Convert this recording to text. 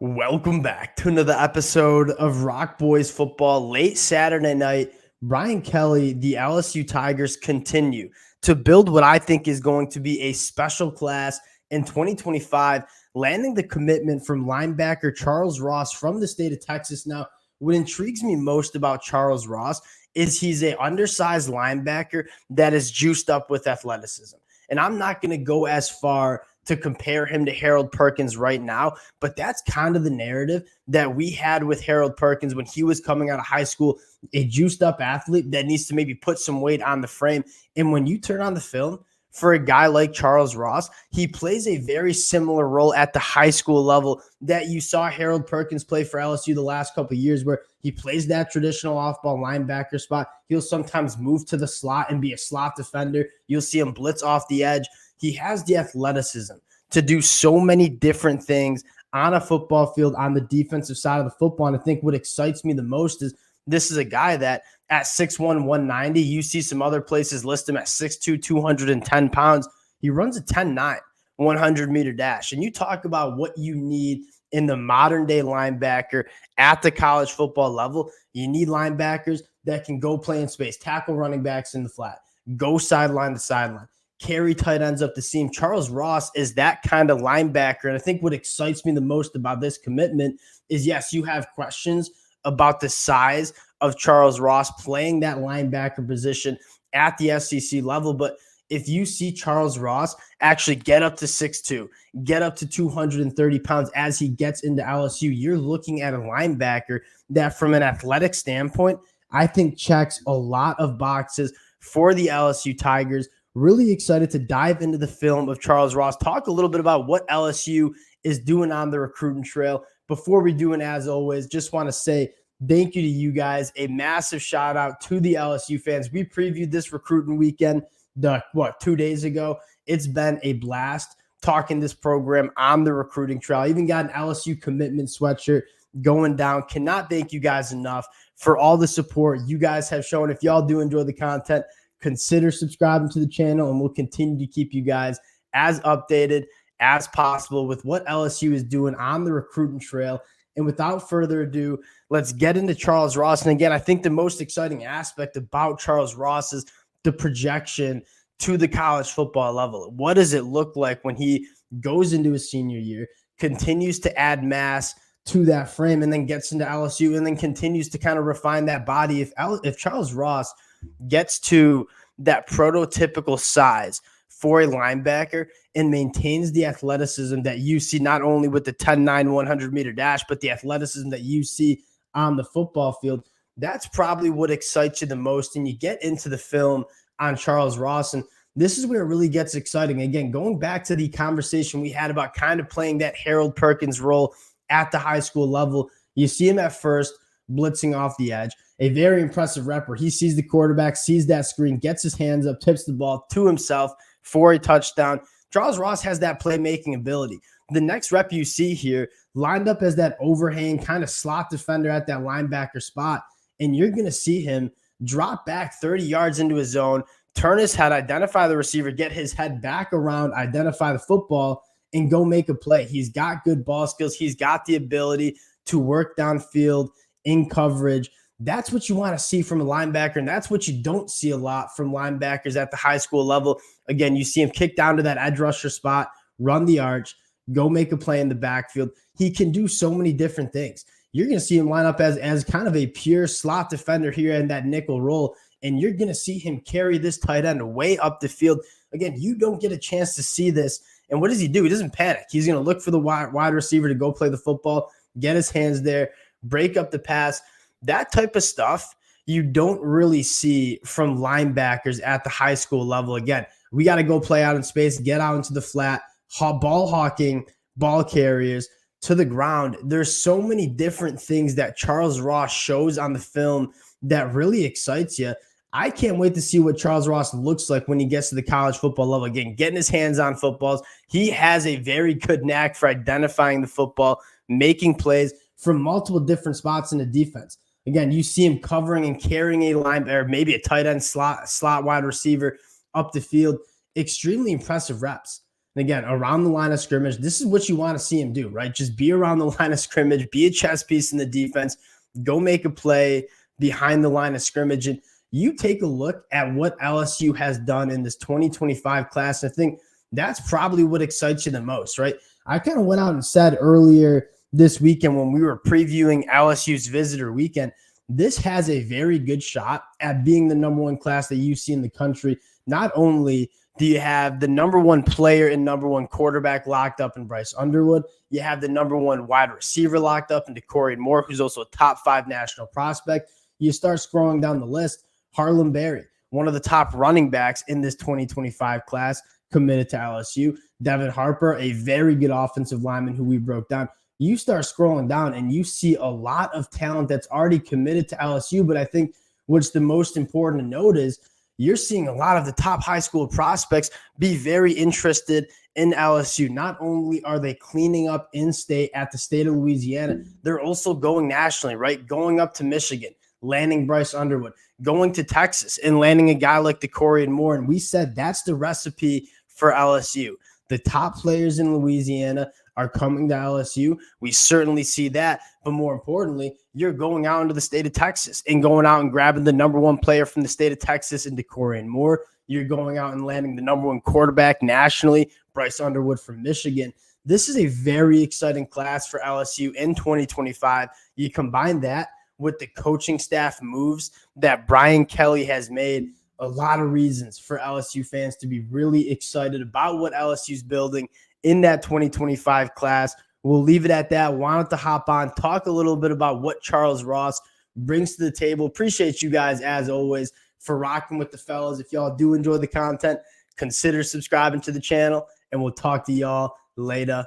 Welcome back to another episode of Rock Boys Football. Late Saturday night, Brian Kelly, the LSU Tigers continue to build what I think is going to be a special class in 2025, landing the commitment from linebacker Charles Ross from the state of Texas. Now, what intrigues me most about Charles Ross is he's an undersized linebacker that is juiced up with athleticism. And I'm not going to go as far to compare him to Harold Perkins right now, but that's kind of the narrative that we had with Harold Perkins when he was coming out of high school, a juiced up athlete that needs to maybe put some weight on the frame. And when you turn on the film for a guy like Charles Ross, he plays a very similar role at the high school level that you saw Harold Perkins play for LSU the last couple of years, where he plays that traditional off-ball linebacker spot. He'll sometimes move to the slot and be a slot defender. You'll see him blitz off the edge. He has the athleticism to do so many different things on a football field on the defensive side of the football. And I think what excites me the most is this is a guy that at 6'1", 190, you see some other places list him at 6'2", 210 pounds. He runs a 10.9 100-meter dash. And you talk about what you need in the modern-day linebacker at the college football level. You need linebackers that can go play in space, tackle running backs in the flat, go sideline to sideline, carry tight ends up the seam. Charles Ross is that kind of linebacker. And I think what excites me the most about this commitment is, yes, you have questions about the size of Charles Ross playing that linebacker position at the SEC level. But if you see Charles Ross actually get up to 6'2", get up to 230 pounds as he gets into LSU, you're looking at a linebacker that from an athletic standpoint, I think checks a lot of boxes for the LSU Tigers. Really excited to dive into the film of Charles Ross, talk a little bit about what LSU is doing on the recruiting trail. Before we do, and as always, just want to say thank you to you guys. A massive shout out to the LSU fans. We previewed this recruiting weekend 2 days ago. It's been a blast talking this program on the recruiting trail. I even got an LSU commitment sweatshirt going down. Cannot thank you guys enough for all the support you guys have shown. If y'all do enjoy the content, consider subscribing to the channel, and we'll continue to keep you guys as updated as possible with what LSU is doing on the recruiting trail. And without further ado, let's get into Charles Ross. And again, I think the most exciting aspect about Charles Ross is the projection to the college football level. What does it look like when he goes into his senior year, continues to add mass to that frame, and then gets into LSU and then continues to kind of refine that body? If Charles Ross gets to that prototypical size for a linebacker and maintains the athleticism that you see not only with the 10.9 100-meter dash, but the athleticism that you see on the football field, that's probably what excites you the most. And you get into the film on Charles Ross, and this is where it really gets exciting. Again, going back to the conversation we had about kind of playing that Harold Perkins role at the high school level, you see him at first blitzing off the edge. A very impressive rep where he sees the quarterback, sees that screen, gets his hands up, tips the ball to himself for a touchdown. Charles Ross has that playmaking ability. The next rep you see here lined up as that overhang kind of slot defender at that linebacker spot, and you're going to see him drop back 30 yards into his zone, turn his head, identify the receiver, get his head back around, identify the football, and go make a play. He's got good ball skills. He's got the ability to work downfield in coverage. That's what you want to see from a linebacker, and that's what you don't see a lot from linebackers at the high school level. Again, you see him kick down to that edge rusher spot, run the arch, go make a play in the backfield. He can do so many different things. You're going to see him line up as kind of a pure slot defender here in that nickel role, and you're going to see him carry this tight end way up the field. Again, you don't get a chance to see this, and what does he do? He doesn't panic. He's going to look for the wide receiver to go play the football, get his hands there, break up the pass. That type of stuff you don't really see from linebackers at the high school level. Again, we got to go play out in space, get out into the flat, ball hawking, ball carriers to the ground. There's so many different things that Charles Ross shows on the film that really excites you. I can't wait to see what Charles Ross looks like when he gets to the college football level. Again, getting his hands on footballs. He has a very good knack for identifying the football, making plays from multiple different spots in the defense. Again, you see him covering and carrying a linebacker, maybe a tight end slot wide receiver up the field. Extremely impressive reps. And again, around the line of scrimmage, this is what you want to see him do, right? Just be around the line of scrimmage, be a chess piece in the defense, go make a play behind the line of scrimmage. And you take a look at what LSU has done in this 2025 class. I think that's probably what excites you the most, right? I kind of went out and said earlier this weekend when we were previewing LSU's visitor weekend, this has a very good shot at being the number one class that you see in the country. Not only do you have the number one player and number one quarterback locked up in Bryce Underwood, you have the number one wide receiver locked up in Corey Moore, who's also a top 5 national prospect. You start scrolling down the list, Harlem Berry, one of the top running backs in this 2025 class, committed to LSU. Devin Harper, a very good offensive lineman who we broke down. You start scrolling down and you see a lot of talent that's already committed to LSU. But I think what's the most important to note is you're seeing a lot of the top high school prospects be very interested in LSU. Not only are they cleaning up in-state at the state of Louisiana, they're also going nationally, right? Going up to Michigan, landing Bryce Underwood, going to Texas and landing a guy like Corey Moore. And we said that's the recipe for LSU. The top players in Louisiana are coming to LSU. We certainly see that. But more importantly, you're going out into the state of Texas and going out and grabbing the number one player from the state of Texas in Corey Moore. You're going out and landing the number one quarterback nationally, Bryce Underwood from Michigan. This is a very exciting class for LSU in 2025. You combine that with the coaching staff moves that Brian Kelly has made, a lot of reasons for LSU fans to be really excited about what LSU's building in that 2025 class. We'll leave it at that. Wanted to hop on, talk a little bit about what Charles Ross brings to the table. Appreciate you guys, as always, for rocking with the fellas. If y'all do enjoy the content, consider subscribing to the channel, and we'll talk to y'all later.